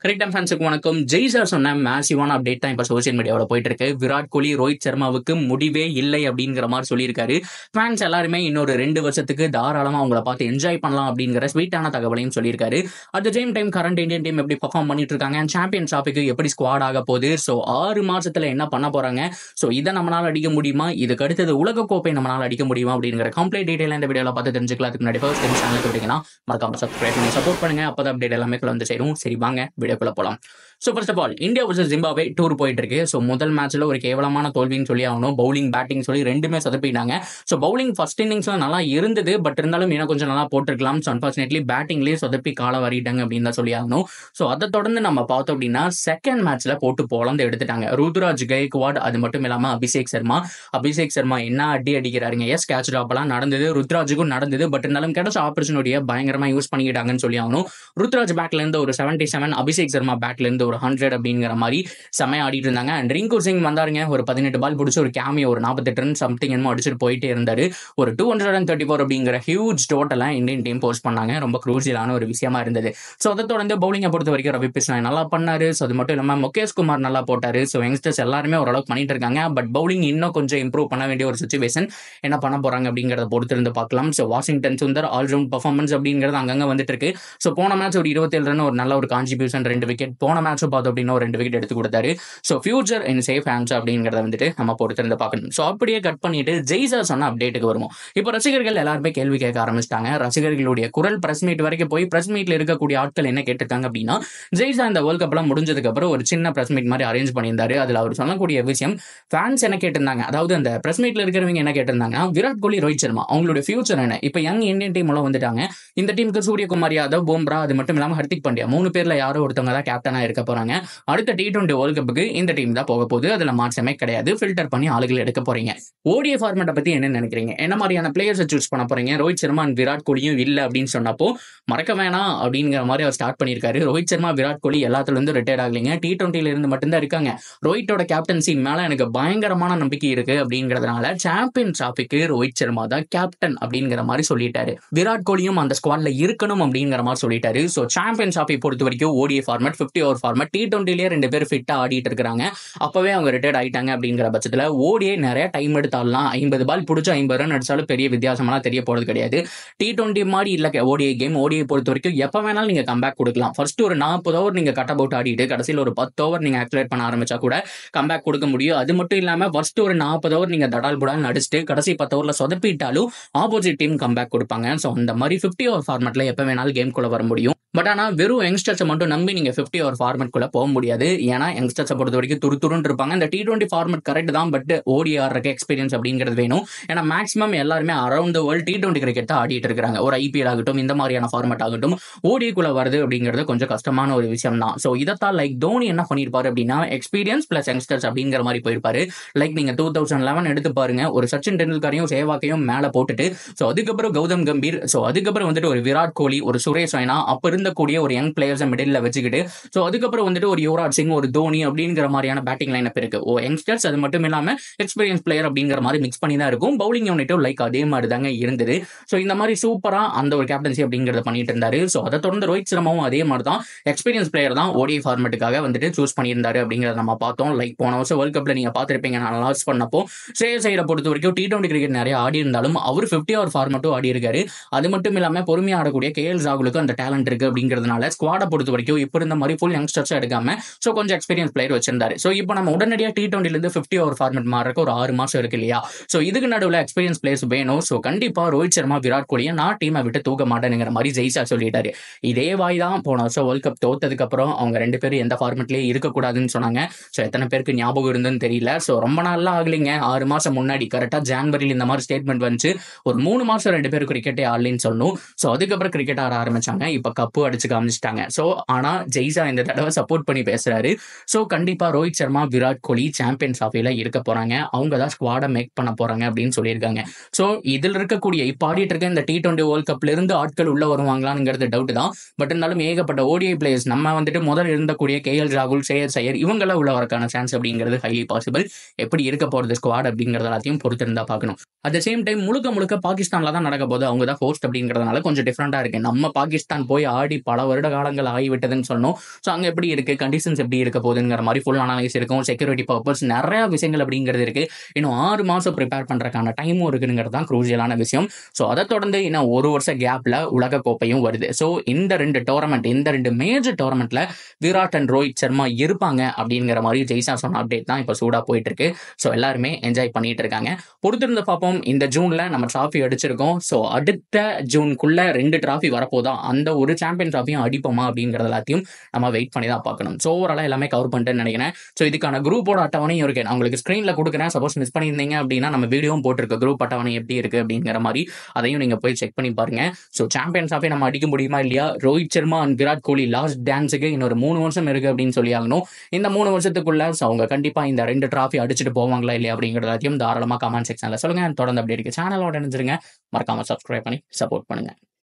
Cricket ஃபேன்ஸுக்கு வணக்கம். ஜெய்சா சொன்ன மேசிவான அப்டேட் தான் இப்போ சோசியல் மீடியாவில் போயிட்டு இருக்கு. விராட் கோலி, ரோஹித் சர்மாவுக்கு முடிவே இல்லை அப்படிங்கிற மாதிரி சொல்லியிருக்காரு. ஃபேன்ஸ் எல்லாருமே இன்னொரு 2 வருஷத்துக்கு தாராளமாக அவங்கள பார்த்து என்ஜாய் பண்ணலாம் அப்படிங்கிற ஸ்வீட்டான தகவலையும் சொல்லியிருக்காரு. At the same time current Indian team எப்படி பர்ஃபார்ம் பண்ணிட்டு இருக்காங்க, சாம்பியன்ஸ் ட்ராஃபிக்கு எப்படி ஸ்குவாட் ஆக போகுது, ஸோ 6 மாசத்துல என்ன பண்ண போறாங்க, ஸோ இதை நம்மளால அடிக்க முடியுமா, இதுக்கு அடுத்தது உலகக்கோப்பை நம்மளால அடிக்க முடியுமா அப்படிங்கிற கம்ப்ளீட் டீடைல் இந்த வீடியோவில் பார்த்து தெரிஞ்சுக்கலாம். அதுக்கு முன்னாடி ஃபர்ஸ்ட் டைம் சேனலுக்கு வரீங்கன்னா மறக்காம சப்ஸ்கிரைப் பண்ணி சப்போர்ட் பண்ணுங்க. அப்போ அப்டேட் எல்லாமே வந்து சேரும். சரி வாங்க வீடியோக்குள்ள போகலாம். So first of all India versus Zimbabwe tour போயிட்டு இருக்கு. ஸோ முதல் மேட்ச்ல ஒரு கேவலமான தோல்வின்னு சொல்லி ஆகணும். பவுலிங் பேட்டிங் சொல்லி ரெண்டுமே சொதப்பிட்டாங்க. ஸோ பவுலிங் ஃபர்ஸ்ட் இன்னிங்ஸ்ல நல்லா இருந்தது, பட் இருந்தாலும் இன்னும் கொஞ்சம் நல்லா போட்டிருக்கலாம். ஸோ அன்பார்ச்சுனேட்லி பேட்டிங்லேயே சொதப்பி காலை வரிட்டாங்க அப்படின்னு தான் சொல்லி ஆகணும். ஸோ அதை தொடர்ந்து நம்ம பார்த்தோம் அப்படின்னா செகண்ட் மேட்ச்ல போட்டு பொழந்து எடுத்துட்டாங்க. ருத்ராஜ் கெய்க்வாட், அது மட்டும் இல்லாமல் அபிஷேக் சர்மா என்ன அடி அடிக்கிறாருங்க. எஸ் கேட்ச் ட்ராப்லாம் நடந்தது, ருத்ராஜுக்கும் நடந்தது, பட் இருந்தாலும் கிடைச்ச ஆப்பர்ச்சுனிட்டியை பயங்கரமா யூஸ் பண்ணிக்கிட்டாங்கன்னு சொல்லி ஆகணும். ருத்ராஜ் பேக்ல இருந்து ஒரு 77, அபிஷேக் சர்மா பேக்ல இருந்து ஒரு 100 அப்படிங்கிற மாதிரி செமையா ஆடிட்டு இருந்தாங்க. அண்ட் ரிங்கு சிங் வந்தாருங்க. ஒரு 18 பால் பிடிச்சி ஒரு கேமியோ ஒரு 48 ரன் சம்திங் என்னமோ அடிச்சுட்டு போயிட்டே இருந்தாரு. ஒரு 234 அப்படிங்கிற ஹியூஜ் டோட்டலா இந்தியன் டீம் போஸ்ட் பண்ணாங்க. ரொம்ப க்ரூசியலான ஒரு விஷயமா இருந்தது. ஸோ அதை தொடர்ந்து பவுலிங்கை பொறுத்த வரைக்கும் ரவி பிஸ்னாய் நல்லா பண்ணாரு. ஸோ அது மட்டும் இல்லாமல் முகேஷ் குமார் நல்லா போட்டாரு. ஸோ யங்ஸ்டர்ஸ் எல்லாருமே ஓரளவுக்கு பண்ணிட்டு இருக்காங்க. பட் பவுலிங் இன்னும் கொஞ்சம் இம்ப்ரூவ் பண்ண வேண்டிய ஒரு சுச்சுவேஷன். என்ன பண்ண போறாங்க அப்படிங்கிறத பொறுத்து இருந்து பார்க்கலாம். So Washington Sundar all-round performance அப்படிங்கிறது அங்கங்க வந்துட்டு இருக்கு. ஸோ போன மேட்ச் ஒரு 27 ரன் ஒரு நல்ல ஒரு கான்ட்ரிபியூஷன், 2 விக்கெட். போன மேட்ச் பார்த்தோம் அப்படின்னா ஒரு 2 விக்கெட் எடுத்து கொடுத்தாரு. So future in safe hands அப்படிங்கிறத வந்துட்டு நம்ம பொறுத்திருந்து பார்க்கணும். ஸோ அப்படியே கட் பண்ணிட்டு ஜெய்சா சொன்ன அப்டேட்டுக்கு வருவோம். இப்போ ரசிகர்கள் எல்லாருமே கேள்வி கேட்க ஆரம்பிச்சிட்டாங்க. ரசிகர்களுடைய குரல் பிரஸ் மீட் வரைக்கும் போய் பிரஸ் மீட்ல இருக்கக்கூடிய ஆட்கள் என்ன கேட்டிருக்காங்க அப்படின்னா, ஜெய்சா இந்த வேர்ல்ட் கப்லாம் முடிஞ்சதுக்கு அப்புறம் ஒரு சின்ன பிரஸ் மீட் மாதிரி அரேஞ்ச் பண்ணியிருந்தாரு. அதுல அவர் சொல்லக்கூடிய விஷயம் ஃபேன்ஸ் என்ன கேட்டிருந்தாங்க, அதாவது அந்த பிரஸ் மீட்ல இருக்கிறவங்க என்ன கேட்டிருந்தாங்கன்னா, விராட் கோலி, ரோஹித் சர்மா அவங்களுடைய ஃபியூச்சர் என்ன. இப்போ யங் இந்தியன் டீம் உள்ள வந்துட்டாங்க. இந்த டீமுக்கு சூரியகுமார் யாதவ், பும்ரா, அது மட்டும் இல்லாமல் ஹர்திக் பாண்டியா 3 பேர்ல யாரோ ஒருத்தவங்க தான் கேப்டனா இருக்க போறாங்க. அடுத்த T20 வேர்ல்ட் கப்புக்கு இந்த டீம் தான் போக போகுது. அதுல மாற்றமே கிடையாது. ஃபில்டர் பண்ணி ஆளுகள் எடுக்க போறீங்க. ஓடிஐ ஃபார்மேட்டை பத்தி என்ன நினைக்கிறீங்க, என்ன மாதிரியான பிளேயர்ஸை சூஸ் பண்ண போறீங்க. ரோஹித் சர்மா அண்ட் விராட் கோலியும் இல்ல அப்படின்னு சொன்னப்போ மறக்க வேணாம் அப்படிங்கிற மாதிரி அவர் ஸ்டார்ட் பண்ணியிருக்காரு. ரோஹித் சர்மா, விராட் கோலி எல்லாத்துல இருந்து ரிட்டையர்ட் ஆகலைங்க. T20 இருந்து மட்டும்தான் இருக்காங்க. ரோஹித்தோட கேப்டன்சி மேல எனக்கு பயங்கரமான நம்பிக்கை இருக்கு அப்படிங்கிறதுனால சாம்பியன் டிராஃபிக்கு ரோஹித் சர்மா தான் கேப்டன் அப்படிங்கிற மாதிரி சொல்லிட்டாரு. விராட் கோலியும் அந்த ஸ்குவாட்ல இருக்கணும் அப்படிங்கிற மாதிரி சொல்லிட்டாரு. ஸோ சாம்பியன் டிராஃபி பொறுத்த வரைக்கும் ODI format 50 over format, T20 2 பேர் ஃபிட்டா ஆடிட்டு இருக்காங்க. அப்பவே அவங்க ரிட்டையர்ட் ஆயிட்டாங்க அப்படிங்கிற பட்சத்துல ஓடிஐ நிறைய டைம் எடுத்தாலாம். 50 பால் பிடிச்சி 50 ரன் அடிச்சாலும் பெரிய வித்தியாசமெல்லாம் தெரிய போறது கிடையாது. T20 மாதிரி இல்ல ஓடிஐ கேம். ஓடிஐ பொறுத்த வரைக்கும் எப்ப வேணாலும் நீங்க கம்பேக் கொடுக்கலாம். ஃபர்ஸ்ட் ஒரு 40 ஓவர் நீங்க கட் அபவுட் ஆடிட்டு கடைசியில் ஒரு 10 ஓவர் நீங்க ஆக்டிவேட் பண்ண ஆரம்பிச்சா கூட கம்பேக் கொடுக்க முடியும். அது மட்டும் இல்லாம ஃபர்ஸ்ட் ஒரு 40 ஓவர் நீங்க தடால் புடால் அடிச்சுட்டு கடைசி 10 ஓவர்ல சொதப்பிட்டாலும் ஆப்போசிட் டீம் கம்பேக் கொடுப்பாங்க. ஸோ அந்த மாதிரி 50 ஓவர் ஃபார்மேட்ல எப்ப வேணாலும் கேம் குள்ள வர முடியும். பட் ஆனா வெறும் யங்ஸ்டர்ஸை மட்டும் நம்பி நீங்க 50 ஓவர் ஃபார்மேட் குள்ள போக முடியாது. ஏன்னா யங்ஸ்டர்ஸை பொறுத்த வரைக்கும் துருத்துருன்னு இருப்பாங்க. இந்த T20 ஃபார்மேட் கரெக்ட் தான், பட் ஓடி ஆடுறக்கு எக்ஸ்பீரியன்ஸ் அப்படிங்கிறது வேணும். ஏன்னா மேக்ஸிமம் எல்லாருமே around the world T20 cricket தான் ஆடிட்டு இருக்காங்க. ஒரு IPL ஆகட்டும், இந்த மாதிரியான ஃபார்மேட் ஆகட்டும், ஓடிக்குள்ள வருது அப்படிங்கிறது கொஞ்சம் கஷ்டமான ஒரு விஷயம் தான். ஸோ இதைத்தான் லைக் தோனி என்ன பண்ணியிருப்பாரு அப்படின்னா, எக்ஸ்பீரியன்ஸ் பிளஸ் யங்ஸ்டர்ஸ் அப்படிங்கிற மாதிரி போயிருப்பாரு. லைக் நீங்க 2011 எடுத்து பாருங்க, ஒரு சச்சின் டெண்டுல்கரையும் சேவாக்கையும் மேல போட்டுட்டு, ஸோ அதுக்கப்புறம் கௌதம் கம்பீர், ஸோ அதுக்கப்புறம் வந்துட்டு ஒரு விராட் கோலி, ஒரு சுரேஷ் ரெய்னா, அப்ப இருந்தக்கூடிய ஒரு யங் பிளேயர்ஸ் மிடில் வச்சுக்கிட்டு, ஸோ அதுக்கப்புறம் வந்துட்டு ஒரு யுவராஜ் சிங், ஒரு தோனி அப்படிங்கிற மாதிரியான பேட்டிங் லைனப் இருக்கு. யங்ஸ்டர்ஸ் அது மட்டும் இல்லாம எக்ஸ்பீரியன்ஸ் பிளேயர் அப்படிங்கிற மாதிரி மிக்ஸ் பண்ணி தான் இருக்கும். பவுலிங் யூனிட்டும் லைக் அதே மாதிரி தாங்க இருந்தது. ஸோ இந்த மாதிரி சூப்பரா அந்த ஒரு கேப்டன்சி அப்படிங்கிறத பண்ணிட்டு இருந்தாரு. ஸோ அதை தொடர்ந்து ரோஹித் சர்மாவும் அதே மாதிரி தான் எக்ஸ்பீரியன்ஸ் பிளேயர் தான் ஓடிஐ ஃபார்மேட்டுக்காக வந்துட்டு சூஸ் பண்ணியிருந்தாரு அப்படிங்கிறத நம்ம பார்த்தோம். லைக் போன வருஷம் வேர்ல்ட் கப்ல நீங்க பார்த்திருப்பீங்க, நான் லாஸ் பண்ணப்போ ஸ்ரேயஸ் ஐயரை பொறுத்த வரைக்கும் T20 கிரிக்கெட் நிறைய ஆடி இருந்தாலும் அவர் 50 ஓவர் ஃபார்மேட்டும் ஆடி இருக்காரு. அது மட்டும் இல்லாம பொறுமையா ஆடக்கூடிய KL ராகுலுக்கு அந்த டேலண்ட் இருக்கு அப்படிங்கிறதுனால ஸ்குவாடை பொறுத்த வரைக்கும் இப்போ இருந்த மாதிரி ஃபுல் யங்ஸ்டர்ஸ் எடுக்காம ஸோ கொஞ்சம் எக்ஸ்பீரியன்ஸ் பிளேயர் வச்சிருந்தாரு. ஸோ இப்போ நம்ம உடனடியாக T20 இருந்து 50 ஓவர் ஃபார்மேட் மாறக்கு ஒரு 6 மாசம் இருக்கு இல்லையா. ஸோ இதுக்கு நடுவில் எக்ஸ்பீரியன்ஸ் பிளேயர்ஸ் வேணும். ஸோ கண்டிப்பா ரோஹித் சர்மா, விராட் கோலியை நான் டீமை விட்டு தூக்க மாட்டேங்கிற மாதிரி ஜெய்சா சொல்லிட்டாரு. இதே வாய் தான் போன வருஷம் வேர்ல்ட் கப் தோத்ததுக்கு அப்புறம் அவங்க 2 பேரும் எந்த ஃபார்மேட்லயே இருக்கக்கூடாதுன்னு சொன்னாங்க. ஸோ எத்தனை பேருக்கு ஞாபகம் இருந்துன்னு தெரியல. ஸோ ரொம்ப நாள்லாம் ஆகலைங்க, 6 மாசம் முன்னாடி கரெக்டா ஜான்வரியில் இந்த மாதிரி ஸ்டேட்மெண்ட் வந்துச்சு. ஒரு 3 மாசம் 2 பேரும் கிரிக்கெட்டே ஆடலன்னு சொல்லணும். ஸோ அதுக்கப்புறம் கிரிக்கெட் ஆட ஆரம்பிச்சாங்க. இப்போ கப்பு அடிச்சு காமிச்சிட்டாங்க. ஸோ ஆனா ஜெய்சா இந்த தடவை சப்போர்ட் பண்ணி பேசுறாரு. ஸோ கண்டிப்பா ரோஹித் சர்மா, விராட் கோலி சாம்பியன்ஸ் டிராஃபில இருக்க போறாங்க. அவங்க தான் ஸ்குவாடை மேக் பண்ண போறாங்க அப்படின்னு சொல்லியிருக்காங்க. ஸோ இதில் இருக்கக்கூடிய இப்போ ஆடிட்டு இருக்க இந்த T20 வேர்ல்ட் கப்ல இருந்து ஆட்கள் உள்ள வருவாங்களாங்கிறது டவுட் தான். பட் இருந்தாலும் ஏகப்பட்ட ஓடிஐ பிளேயர்ஸ் நம்ம வந்துட்டு முதல் இருந்தக்கூடிய KL ராகுல், ஸ்ரேயஸ் ஐயர் இவங்களாம் உள்ள வரக்கான சான்ஸ் அப்படிங்கிறது ஹைலி பாசிபிள். எப்படி இருக்க போறது ஸ்குவாட் அப்படிங்கிறது எல்லாத்தையும் பொறுத்து இருந்தா பார்க்கணும். அட் த சேம் டைம் முழுக்க பாகிஸ்தான்ல தான் நடக்க போது, அவங்க தான் ஹோஸ்ட் அப்படிங்கிறதுனால கொஞ்சம் டிஃப்ரெண்டா இருக்கு. நம்ம பாகிஸ்தான் போய் ஆடி ஆல்ரெடி பல வருட காலங்கள் ஆகிவிட்டதுன்னு சொன்னோம். ஸோ அங்கே எப்படி இருக்குது, கண்டிஷன்ஸ் எப்படி இருக்க போகுதுங்கிற மாதிரி ஃபுல் அனலைஸ் இருக்கும். செக்யூரிட்டி பர்பஸ் நிறையா விஷயங்கள் அப்படிங்கிறது இருக்குது. இன்னும் 6 மாதம் ப்ரிப்பேர் பண்ணுறதுக்கான டைமும் இருக்குங்கிறது தான் குரூசியலான விஷயம். ஸோ அதை தொடர்ந்து இன்னும் 1 வருஷ கேப்பில் உலகக்கோப்பையும் வருது. ஸோ இந்த 2 டோர்னமெண்ட், இந்த 2 மேஜர் டோர்னமெண்ட்டில் விராட் அண்ட் ரோஹித் சர்மா இருப்பாங்க அப்படிங்கிற மாதிரி ஜெய்சா சொன்ன அப்டேட் தான் இப்போ சூடாக போயிட்டு இருக்கு. ஸோ எல்லாருமே என்ஜாய் பண்ணிட்டு இருக்காங்க. பொறுத்திருந்து பார்ப்போம். இந்த ஜூனில் நம்ம டிராஃபி அடிச்சிருக்கோம். ஸோ அடுத்த ஜூனுக்குள்ள 2 டிராஃபி வரப்போதா, அந்த ஒரு சாம்பியன் டிராஃபியும் அடிப்போமா அப்படிங்கிறது எல்லாத்தையும் நம்ம வெயிட் பண்ணி தான் பார்க்கணும். ஸோ ஓவராலாக எல்லாமே கவர் பண்ணிட்டேன்னு நினைக்கிறேன். ஸோ இதுக்கான குரூப்போட அட்டவணையும் இருக்கு, நான் உங்களுக்கு ஸ்க்ரீனில் கொடுக்குறேன். சப்போஸ் மிஸ் பண்ணியிருந்தீங்க அப்படின்னா நம்ம வீடியோவும் போட்டிருக்கு, குரூப் அட்டவணை எப்படி இருக்கு அப்படிங்கிற மாதிரி. அதையும் நீங்க போய் செக் பண்ணி பாருங்க. ஸோ சாம்பியன் டிராஃபி நம்ம அடிக்க முடியுமா இல்லையா? ரோஹித் சர்மா அண்ட் விராட் கோலி லாஸ்ட் டான்ஸுக்கு இன்னொரு 3 வருஷம் இருக்கு அப்படின்னு சொல்லி ஆகணும். இந்த 3 வருஷத்துக்குள்ள அவங்க கண்டிப்பா இந்த 2 டிராஃபி அடிச்சுட்டு போவாங்களா இல்லையா அப்படிங்கிறதையும் தாராளமாக கமெண்ட் செக்ஷன்ல சொல்லுங்க. தொடர்ந்து அப்படி இருக்கு சேனலோட இணைஞ்சிருங்க. மறக்காம சப்ஸ்கிரைப் பண்ணி சப்போர்ட் பண்ணுங்க.